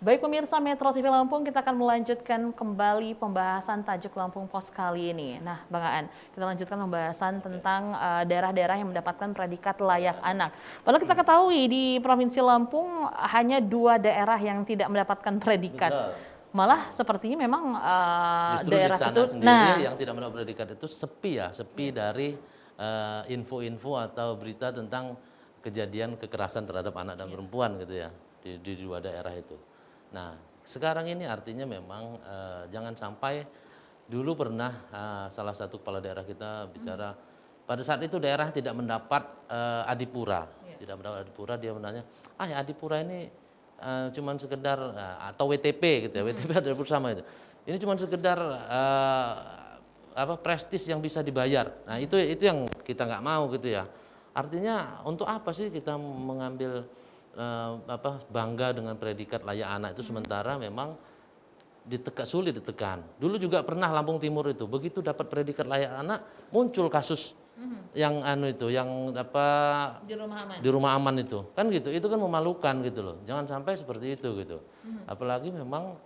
Baik pemirsa Metro TV Lampung, kita akan melanjutkan kembali pembahasan tajuk Lampung Pos kali ini. Nah, Bang Aan, kita lanjutkan pembahasan tentang daerah-daerah yang mendapatkan predikat layak anak. Padahal kita ketahui di Provinsi Lampung hanya 2 daerah yang tidak mendapatkan predikat. Benar. Malah sepertinya memang Justru daerah di sana itu, sendiri yang tidak mendapat predikat itu sepi ya, sepi dari info-info atau berita tentang kejadian kekerasan terhadap anak dan perempuan gitu ya di 2 daerah itu. Nah, sekarang ini artinya memang jangan sampai dulu pernah salah satu kepala daerah kita bicara pada saat itu daerah tidak mendapat adipura, tidak mendapat adipura, dia menanya, ya adipura ini cuman sekedar atau WTP gitu ya, WTP adalah bersama itu. Ini cuman sekedar prestis yang bisa dibayar. Nah, itu yang kita nggak mau gitu ya. Artinya untuk apa sih kita mengambil bangga dengan predikat layak anak itu sementara memang sulit ditekan. Dulu juga pernah Lampung Timur itu begitu dapat predikat layak anak muncul kasus yang yang di rumah aman itu kan gitu. Itu kan memalukan gitu loh. Jangan sampai seperti itu gitu. Apalagi memang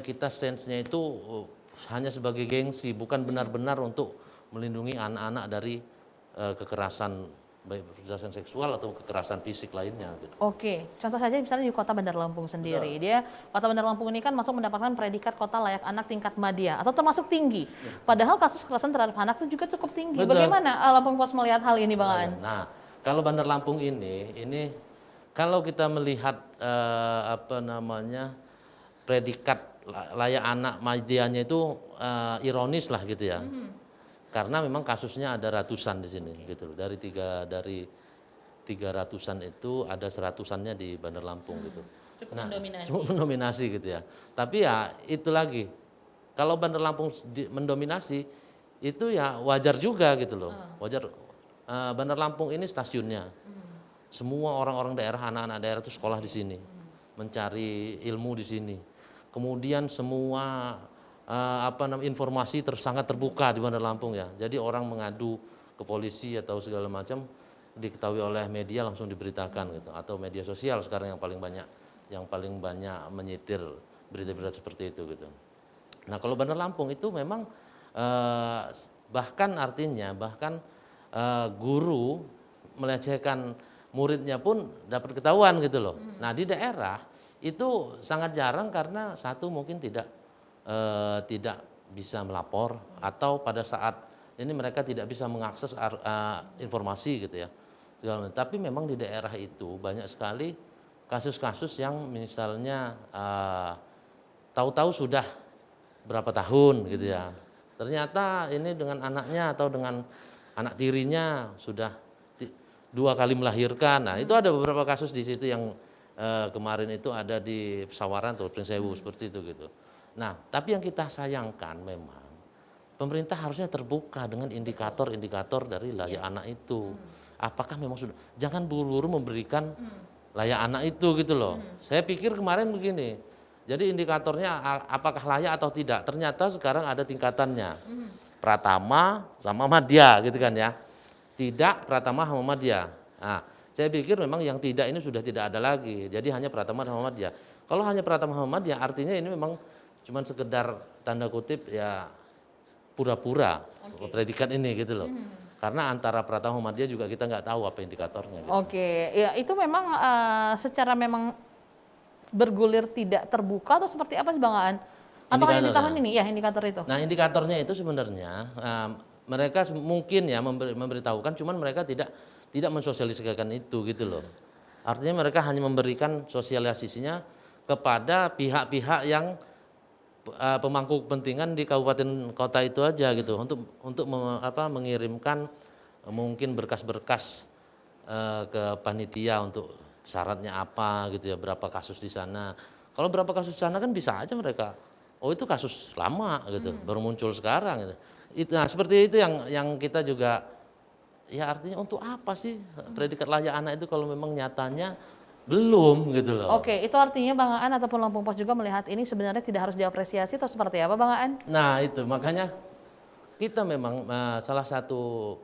kita sense-nya itu hanya sebagai gengsi, bukan benar-benar untuk melindungi anak-anak dari kekerasan baik kekerasan seksual atau kekerasan fisik lainnya gitu. Oke, contoh saja misalnya di Kota Bandar Lampung sendiri. Dia Kota Bandar Lampung ini kan masuk mendapatkan predikat kota layak anak tingkat madya atau termasuk tinggi. Padahal kasus kekerasan terhadap anak itu juga cukup tinggi. Betul. Bagaimana Lampung Pos melihat hal ini, Bang Aan? Nah, kalau Bandar Lampung ini kalau kita melihat predikat layak anak madyanya itu ironis lah gitu ya. Karena memang kasusnya ada ratusan di sini gitu loh. Dari 300-an itu ada 100-annya di Bandar Lampung gitu. Cukup mendominasi. Cukup mendominasi gitu ya. Tapi ya itu lagi. Kalau Bandar Lampung mendominasi itu ya wajar juga gitu loh. Wajar. Bandar Lampung ini stasiunnya. Semua orang-orang daerah, anak-anak daerah itu sekolah di sini. Mencari ilmu di sini. Kemudian semua informasi sangat terbuka di Bandar Lampung ya. Jadi orang mengadu ke polisi atau segala macam diketahui oleh media langsung diberitakan gitu, atau media sosial sekarang yang paling banyak menyetir berita-berita seperti itu gitu. Nah, kalau Bandar Lampung itu memang bahkan guru melecehkan muridnya pun dapat ketahuan gitu loh. Nah, di daerah itu sangat jarang karena satu mungkin tidak bisa melapor atau pada saat ini mereka tidak bisa mengakses informasi gitu ya. Tapi memang di daerah itu banyak sekali kasus-kasus yang misalnya tahu-tahu sudah berapa tahun gitu ya. Ternyata ini dengan anaknya atau dengan anak tirinya sudah 2 kali melahirkan. Nah, itu ada beberapa kasus di situ yang kemarin itu ada di Pesawaran atau Prinsewu seperti itu gitu. Nah, tapi yang kita sayangkan memang pemerintah harusnya terbuka dengan indikator-indikator dari layak anak itu. Apakah memang sudah, jangan buru-buru memberikan layak anak itu gitu loh. Saya pikir kemarin begini, jadi indikatornya apakah layak atau tidak, ternyata sekarang ada tingkatannya. Pratama sama madya gitu kan ya. Tidak, pratama sama madya. Nah, saya pikir memang yang tidak ini sudah tidak ada lagi, jadi hanya pratama sama madya. Kalau hanya pratama sama madya artinya ini memang cuman sekedar tanda kutip ya pura-pura predikat ini gitu loh. Karena antara pratama madya juga kita nggak tahu apa indikatornya. Gitu. Oke, ya itu memang secara memang bergulir tidak terbuka atau seperti apa sih Bang Aan? Atau hanya di tahun ini ya indikator itu? Nah, indikatornya itu sebenarnya mereka mungkin ya memberitahukan, cuman mereka tidak mensosialisasikan itu gitu loh. Artinya mereka hanya memberikan sosialisasinya kepada pihak-pihak yang pemangku kepentingan di kabupaten kota itu aja gitu untuk mengirimkan mungkin berkas-berkas ke panitia untuk syaratnya apa gitu ya, berapa kasus di sana. Kalau berapa kasus di sana kan bisa aja mereka itu kasus lama gitu baru muncul sekarang gitu. Nah, seperti itu yang kita juga ya artinya untuk apa sih predikat layak anak itu kalau memang nyatanya belum gitu loh. Oke, itu artinya Bang Aan ataupun Lampung Pos juga melihat ini sebenarnya tidak harus diapresiasi atau seperti apa Bang Aan? Nah, itu makanya kita memang salah satu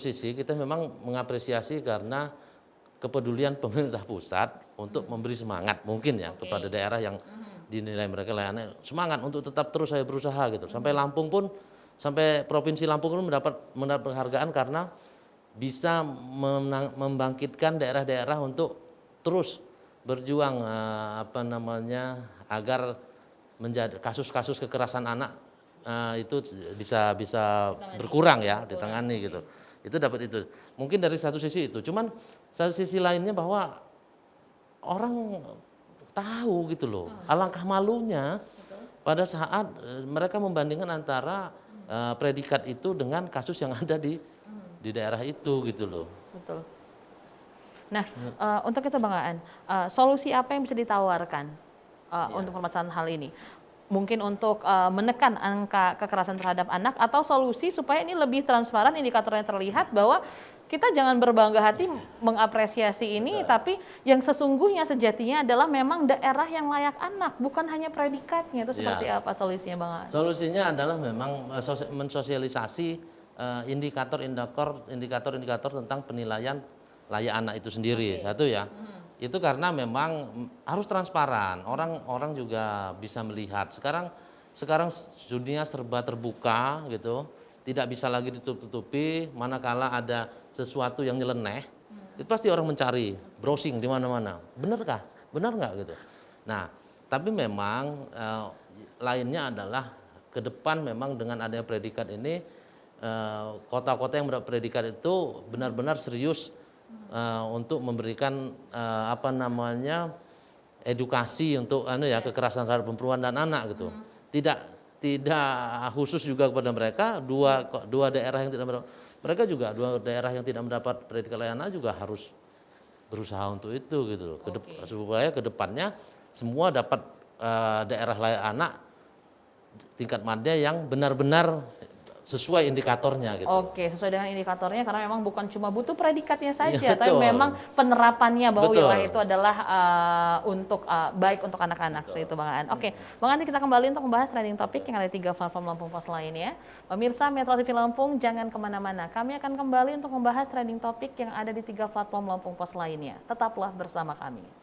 sisi kita memang mengapresiasi karena kepedulian pemerintah pusat untuk memberi semangat mungkin ya Oke. kepada daerah yang dinilai mereka layannya semangat untuk tetap terus saya berusaha gitu. Sampai Provinsi Lampung pun mendapat penghargaan karena bisa membangkitkan daerah-daerah untuk terus berjuang agar menjadi kasus-kasus kekerasan anak itu bisa berkurang ya ditangani gitu. Itu dapat itu. Mungkin dari satu sisi itu. Cuman satu sisi lainnya bahwa orang tahu gitu loh. Alangkah malunya pada saat mereka membandingkan antara predikat itu dengan kasus yang ada di daerah itu gitu loh. Betul. Nah, untuk itu Bang Aan, solusi apa yang bisa ditawarkan untuk permasalahan hal ini? Mungkin untuk menekan angka kekerasan terhadap anak atau solusi supaya ini lebih transparan, indikatornya terlihat bahwa kita jangan berbangga hati mengapresiasi ini, tapi yang sesungguhnya sejatinya adalah memang daerah yang layak anak, bukan hanya predikatnya. Itu seperti apa solusinya Bang Aan? Solusinya adalah memang mensosialisasi indikator-indikator tentang penilaian layak anak itu sendiri. Satu ya. Itu karena memang harus transparan. Orang juga bisa melihat. Sekarang dunia serba terbuka gitu. Tidak bisa lagi ditutup-tutupi, manakala ada sesuatu yang nyeleneh, itu pasti orang mencari, browsing di mana-mana. Benarkah? Benar nggak gitu. Nah, tapi memang lainnya adalah ke depan memang dengan adanya predikat ini kota-kota yang mendapat predikat itu benar-benar serius untuk memberikan edukasi untuk kekerasan terhadap perempuan dan anak gitu. Tidak khusus juga kepada mereka dua daerah yang tidak mendapat, mereka juga dua daerah yang tidak mendapat predikat layak anak juga harus berusaha untuk itu gitu loh. Supaya ke depannya semua dapat daerah layak anak tingkat madya yang benar-benar sesuai indikatornya gitu. Oke, sesuai dengan indikatornya karena memang bukan cuma butuh predikatnya saja, Iya, tapi memang penerapannya bahwa Betul. wilayah itu adalah untuk baik untuk anak-anak. Seperti itu Bang Aan. Oke, Bang Aan, kita kembali untuk membahas trending topik yang ada di 3 platform Lampung Pos lainnya. Pemirsa Metro TV Lampung, jangan kemana-mana. Kami akan kembali untuk membahas trending topik yang ada di 3 platform Lampung Pos lainnya. Tetaplah bersama kami.